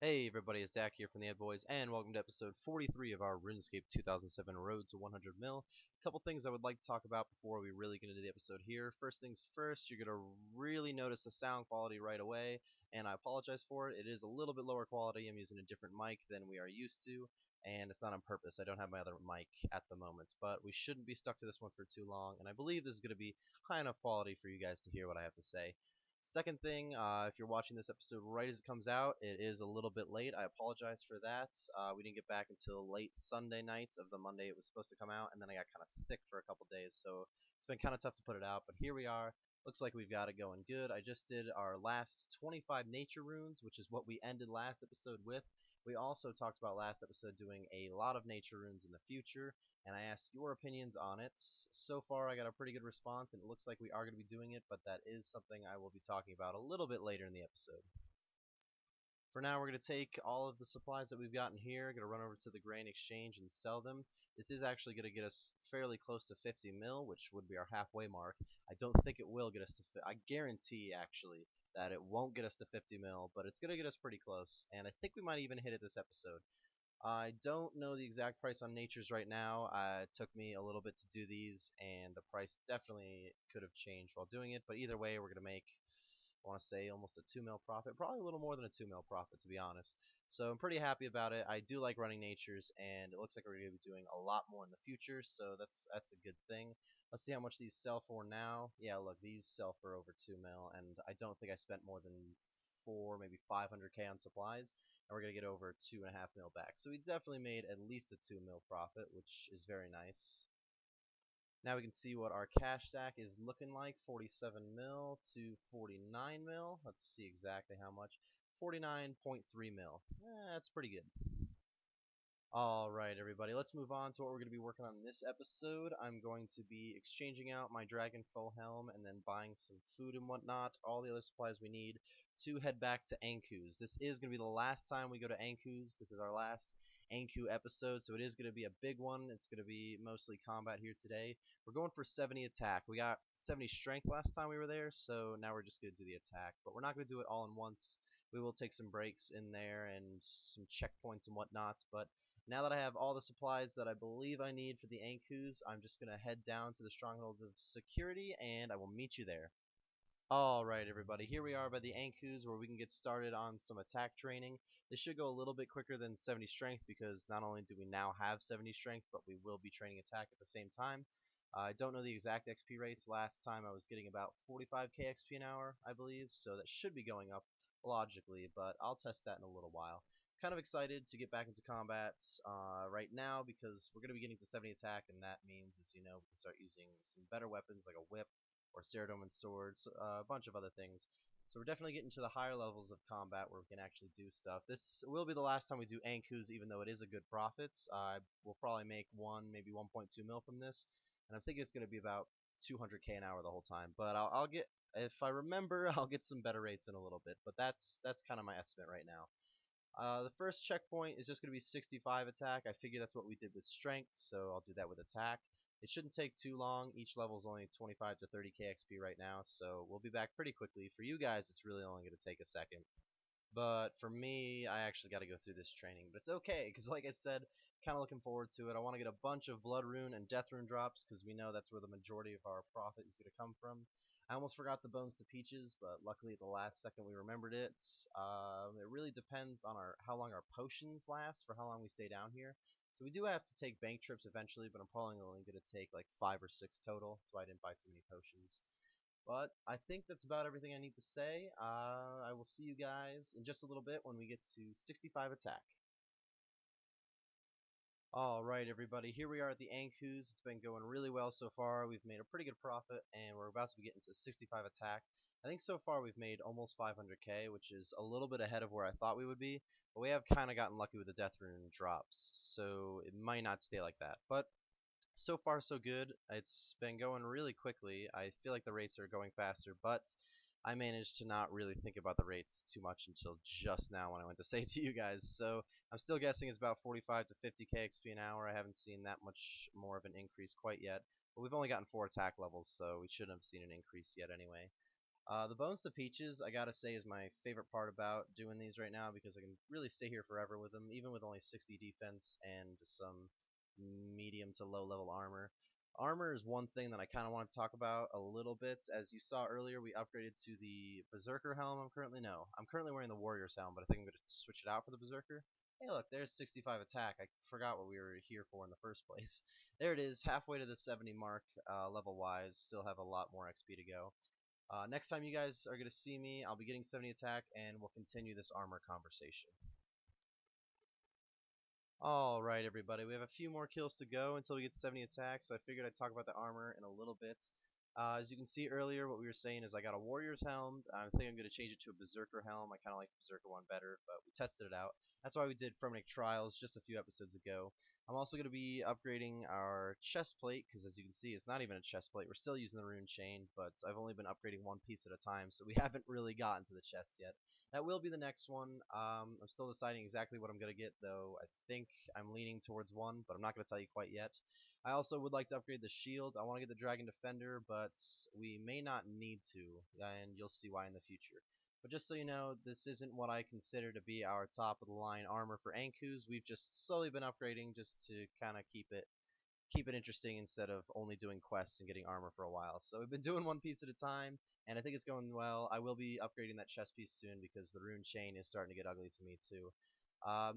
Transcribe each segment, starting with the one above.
Hey everybody, it's Dak here from the Ed Boys, and welcome to episode 43 of our RuneScape 2007 Road to 100 Mil. A couple things I would like to talk about before we really get into the episode here. First things first, you're going to really notice the sound quality right away, and I apologize for it. It is a little bit lower quality. I'm using a different mic than we are used to, and it's not on purpose. I don't have my other mic at the moment, but we shouldn't be stuck to this one for too long, and I believe this is going to be high enough quality for you guys to hear what I have to say. Second thing, if you're watching this episode right as it comes out, it is a little bit late. I apologize for that. We didn't get back until late Sunday night of the Monday it was supposed to come out, and then I got kind of sick for a couple days, so it's been kind of tough to put it out, but here we are. Looks like we've got it going good. I just did our last 25 nature runes, which is what we ended last episode with. We also talked about last episode doing a lot of nature runes in the future, and I asked your opinions on it. So far, I got a pretty good response, and it looks like we are going to be doing it, but that is something I will be talking about a little bit later in the episode. For now, we're going to take all of the supplies that we've gotten here, going to run over to the grain exchange and sell them. This is actually going to get us fairly close to 50 mil, which would be our halfway mark. I don't think it will get us to, I guarantee actually that it won't get us to 50 mil, but it's going to get us pretty close, and I think we might even hit it this episode. I don't know the exact price on Nature's right now. It took me a little bit to do these, and the price definitely could have changed while doing it. But either way, we're going to make, I want to say, almost a 2 mil profit. Probably a little more than a 2 mil profit, to be honest. So I'm pretty happy about it. I do like running Nature's, and it looks like we're going to be doing a lot more in the future, so that's a good thing. Let's see how much these sell for now. Yeah, look, these sell for over 2 mil, and I don't think I spent more than 4, maybe 500k on supplies, and we're going to get over 2.5 mil back. So we definitely made at least a 2 mil profit, which is very nice. Now we can see what our cash stack is looking like, 47 mil to 49 mil. Let's see exactly how much. 49.3 mil. That's pretty good. Alright everybody, let's move on to what we're going to be working on in this episode. I'm going to be exchanging out my Dragon Full Helm and then buying some food and whatnot, all the other supplies we need to head back to Anku's. This is going to be the last time we go to Anku's. This is our last Anku episode, so it is going to be a big one. It's going to be mostly combat here today. We're going for 70 attack. We got 70 strength last time we were there, so now we're just going to do the attack. But we're not going to do it all in once. We will take some breaks in there and some checkpoints and whatnot, but now that I have all the supplies that I believe I need for the Ankus, I'm just going to head down to the Strongholds of Security, and I will meet you there. Alright everybody, here we are by the Ankus where we can get started on some attack training. This should go a little bit quicker than 70 strength because not only do we now have 70 strength, but we will be training attack at the same time. I don't know the exact XP rates. Last time I was getting about 45k XP an hour, I believe, so that should be going up logically, but I'll test that in a little while. Kind of excited to get back into combat right now because we're going to be getting to 70 attack, and that means, as you know, we can start using some better weapons like a whip or Ceradoman swords, a bunch of other things. So we're definitely getting to the higher levels of combat where we can actually do stuff. This will be the last time we do Ankus, even though it is a good profit. We'll probably make maybe 1.2 mil from this, and I'm thinking it's going to be about 200k an hour the whole time. But I'll get, if I remember, I'll get some better rates in a little bit. But that's kind of my estimate right now. The first checkpoint is just going to be 65 attack. I figure that's what we did with strength, so I'll do that with attack. It shouldn't take too long. Each level is only 25 to 30k XP right now, so we'll be back pretty quickly. For you guys, it's really only going to take a second. But for me, I actually got to go through this training. But it's okay, because like I said, kind of looking forward to it. I want to get a bunch of Blood Rune and Death Rune drops, because we know that's where the majority of our profit is going to come from. I almost forgot the Bones to Peaches, but luckily at the last second we remembered it. It really depends on how long our potions last, for how long we stay down here. So we do have to take bank trips eventually, but I'm probably only going to take like 5 or 6 total. That's why I didn't buy too many potions. But I think that's about everything I need to say. I will see you guys in just a little bit when we get to 65 attack. Alright everybody, here we are at the Ankus. It's been going really well so far. We've made a pretty good profit, and we're about to be getting to 65 attack. I think so far we've made almost 500k, which is a little bit ahead of where I thought we would be. But we have kind of gotten lucky with the Death Rune drops, so it might not stay like that. But so far so good. It's been going really quickly. I feel like the rates are going faster, but I managed to not really think about the rates too much until just now when I went to say it to you guys. So I'm still guessing it's about 45 to 50k XP an hour. I haven't seen that much more of an increase quite yet, but we've only gotten 4 attack levels, so we shouldn't have seen an increase yet anyway. The Bones to Peaches, I gotta say, is my favorite part about doing these right now because I can really stay here forever with them, even with only 60 defense and some medium to low level armor. Armor is one thing that I kind of want to talk about a little bit. As you saw earlier, we upgraded to the Berserker helm. I'm currently wearing the Warrior's helm, but I think I'm going to switch it out for the Berserker. Hey, look, there's 65 attack. I forgot what we were here for in the first place. There it is, halfway to the 70 mark, level-wise. Still have a lot more XP to go. Next time you guys are going to see me, I'll be getting 70 attack, and we'll continue this armor conversation. Alright, everybody, we have a few more kills to go until we get 70 attack, so I figured I'd talk about the armor in a little bit. As you can see earlier, what we were saying is I got a Warrior's helm. I think I'm going to change it to a Berserker helm. I kind of like the Berserker one better, but we tested it out. That's why we did Frenetic Trials just a few episodes ago. I'm also going to be upgrading our chest plate, because as you can see, it's not even a chest plate. We're still using the rune chain, but I've only been upgrading one piece at a time, so we haven't really gotten to the chest yet. That will be the next one. I'm still deciding exactly what I'm going to get, though. I think I'm leaning towards one, but I'm not going to tell you quite yet. I also would like to upgrade the shield. I want to get the Dragon Defender, but we may not need to, and you'll see why in the future. But just so you know, this isn't what I consider to be our top of the line armor for Ankus. We've just slowly been upgrading just to kind of keep it interesting instead of only doing quests and getting armor for a while. So we've been doing one piece at a time, and I think it's going well. I will be upgrading that chest piece soon because the rune chain is starting to get ugly to me too.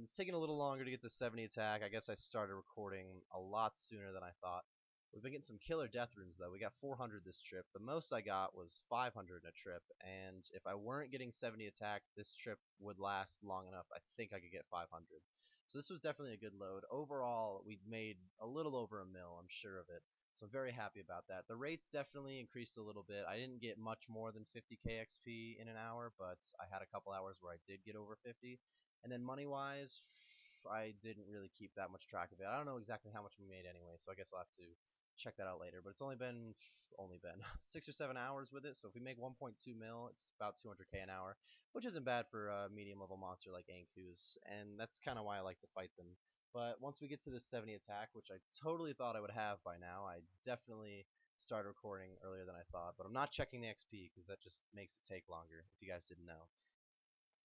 It's taking a little longer to get to 70 attack. I guess I started recording a lot sooner than I thought. We've been getting some killer death runes though. We got 400 this trip. The most I got was 500 in a trip, and if I weren't getting 70 attack, this trip would last long enough. I think I could get 500. So this was definitely a good load. Overall, we made a little over a mil, I'm sure of it. So I'm very happy about that. The rates definitely increased a little bit. I didn't get much more than 50k XP in an hour, but I had a couple hours where I did get over 50. And then money-wise, I didn't really keep that much track of it. I don't know exactly how much we made anyway, so I guess I'll have to check that out later. But it's only been 6 or 7 hours with it. So if we make 1.2 mil, it's about 200k an hour, which isn't bad for a medium level monster like Ankus, and that's kind of why I like to fight them. But once we get to this 70 attack, which I totally thought I would have by now, I definitely started recording earlier than I thought. But I'm not checking the XP because that just makes it take longer, if you guys didn't know.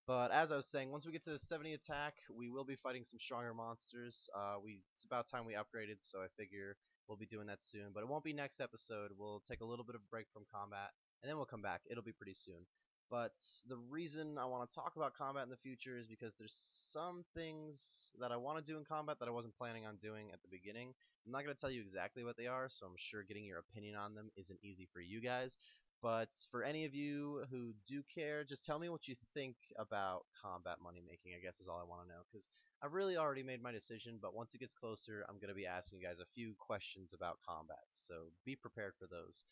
But as I was saying, once we get to the 70 attack, we will be fighting some stronger monsters. It's about time we upgraded, so I figure we'll be doing that soon. But it won't be next episode. We'll take a little bit of a break from combat, and then we'll come back. It'll be pretty soon. But the reason I want to talk about combat in the future is because there's some things that I want to do in combat that I wasn't planning on doing at the beginning. I'm not going to tell you exactly what they are, so I'm sure getting your opinion on them isn't easy for you guys. But for any of you who do care, just tell me what you think about combat money making, I guess is all I want to know. Because I've really already made my decision, but once it gets closer, I'm going to be asking you guys a few questions about combat. So be prepared for those.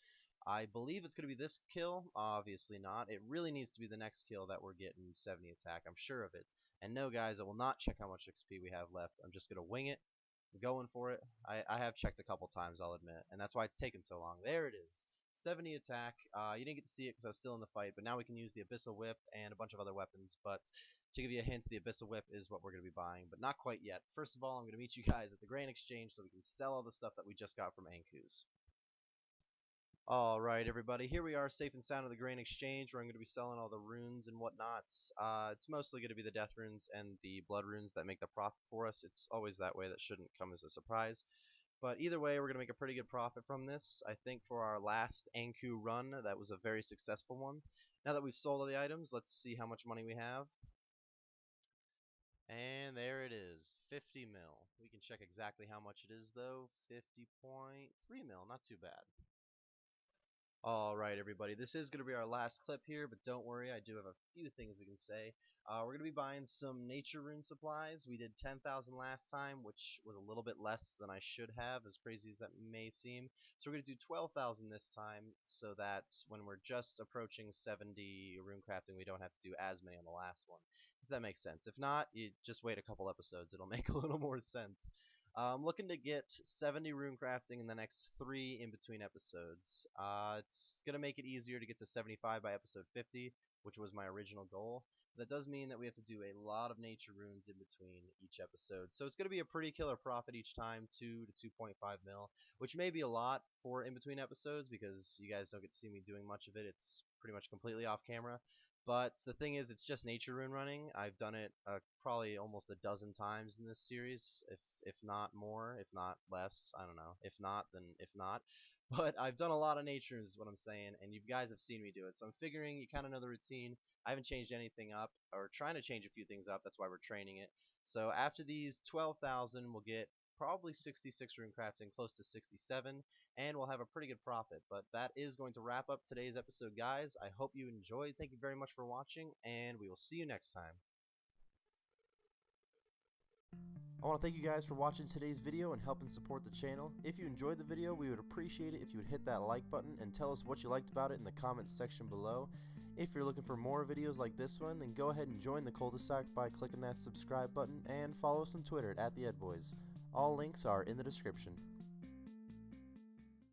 I believe it's going to be this kill. Obviously not. It really needs to be the next kill that we're getting 70 attack. I'm sure of it. And no, guys, I will not check how much XP we have left. I'm just going to wing it. I'm going for it. I have checked a couple times, I'll admit. And that's why it's taken so long. There it is. 70 attack. You didn't get to see it because I was still in the fight, but now we can use the Abyssal Whip and a bunch of other weapons. But to give you a hint, the Abyssal Whip is what we're going to be buying, but not quite yet. First of all, I'm going to meet you guys at the Grain Exchange so we can sell all the stuff that we just got from Ankus. Alright, everybody, here we are, safe and sound at the Grain Exchange, where I'm going to be selling all the runes and whatnot. It's mostly going to be the death runes and the blood runes that make the profit for us. It's always that way. That shouldn't come as a surprise. But either way, we're going to make a pretty good profit from this. I think for our last Anku run, that was a very successful one. Now that we've sold all the items, let's see how much money we have. And there it is, 50 mil. We can check exactly how much it is, though. 50.3 mil, not too bad. Alright, everybody, this is going to be our last clip here, but don't worry, I do have a few things we can say. We're going to be buying some nature rune supplies. We did 10,000 last time, which was a little bit less than I should have, as crazy as that may seem. So we're going to do 12,000 this time, so that when we're just approaching 70 rune crafting, we don't have to do as many on the last one, if that makes sense. If not, you just wait a couple episodes. It'll make a little more sense. I'm looking to get 70 rune crafting in the next 3 in-between episodes. It's going to make it easier to get to 75 by episode 50, which was my original goal. That does mean that we have to do a lot of nature runes in between each episode. So it's going to be a pretty killer profit each time, 2 to 2.5 mil, which may be a lot for in-between episodes because you guys don't get to see me doing much of it. It's pretty much completely off camera. But the thing is, it's just nature rune running. I've done it probably almost a dozen times in this series, if not more, if not less. I don't know. If not, then if not. But I've done a lot of nature runes, is what I'm saying, and you guys have seen me do it. So I'm figuring you kind of know the routine. I haven't changed anything up, or trying to change a few things up. That's why we're training it. So after these 12,000, we'll get probably 66 rune crafting, close to 67, and we'll have a pretty good profit. But that is going to wrap up today's episode, guys. I hope you enjoyed. Thank you very much for watching, and we will see you next time. I want to thank you guys for watching today's video and helping support the channel. If you enjoyed the video, we would appreciate it if you would hit that like button and tell us what you liked about it in the comments section below. If you're looking for more videos like this one, then go ahead and join the cul-de-sac by clicking that subscribe button and follow us on Twitter at @TheEdBoys. All links are in the description.